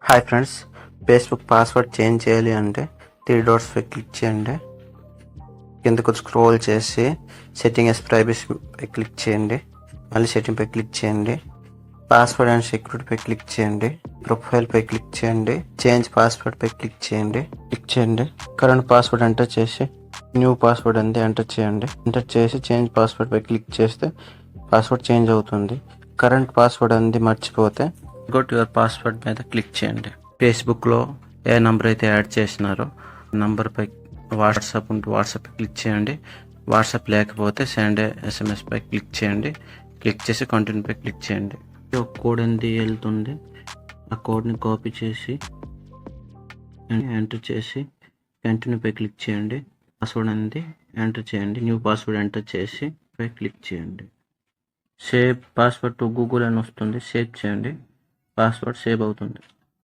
Hi friends, Facebook password change చేయాలి అంటే 3 dots పై click చేయండి. కిందకు స్క్రోల్ చేసి సెట్టింగ్ ఎస్ ప్రైవసీ పై క్లిక్ చేయండి. మళ్ళీ సెట్టింగ్ పై క్లిక్ చేయండి. పాస్వర్డ్ అండ్ సెక్యూరిటీ పై క్లిక్ చేయండి. ప్రొఫైల్ పై క్లిక్ చేయండి. చేంజ్ పాస్వర్డ్ పై క్లిక్ చేయండి. కరెంట్ పాస్వర్డ్ ఎంటర్ చేసి న్యూ పాస్వర్డ్ అంది ఎంటర్ చేయండి. ఎంటర్ చేసి చేంజ్ పాస్వర్డ్ పై క్లిక్ చేస్తే పాస్వర్డ్ చేంజ్ అవుతుంది. కరెంట్ పాస్వర్డ్ అంది మర్చిపోతే గో టు యువర్ పాస్వర్డ్ మీద క్లిక్ చేయండి. ఫేస్బుక్లో ఏ నంబర్ అయితే యాడ్ చేసినారో నంబర్పై వాట్సాప్ ఉంటే వాట్సాప్ క్లిక్ చేయండి. వాట్సాప్ లేకపోతే సెండ్ ఎస్ఎంఎస్ పై క్లిక్ చేయండి. క్లిక్ చేసి కంటిన్యూ పై క్లిక్ చేయండి. ఒక కోడ్ అనేది వెళ్తుంది. ఆ కోడ్ని కాపీ చేసి ఎంటర్ చేసి కంటిన్యూ పై క్లిక్ చేయండి. పాస్వర్డ్ అనేది ఎంటర్ చేయండి. న్యూ పాస్వర్డ్ ఎంటర్ చేసి పై క్లిక్ చేయండి. సేవ్ పాస్వర్డ్ టు గూగుల్ అని వస్తుంది. సేవ్ చేయండి. పాస్వర్డ్ సేవ్ అవుతుంది.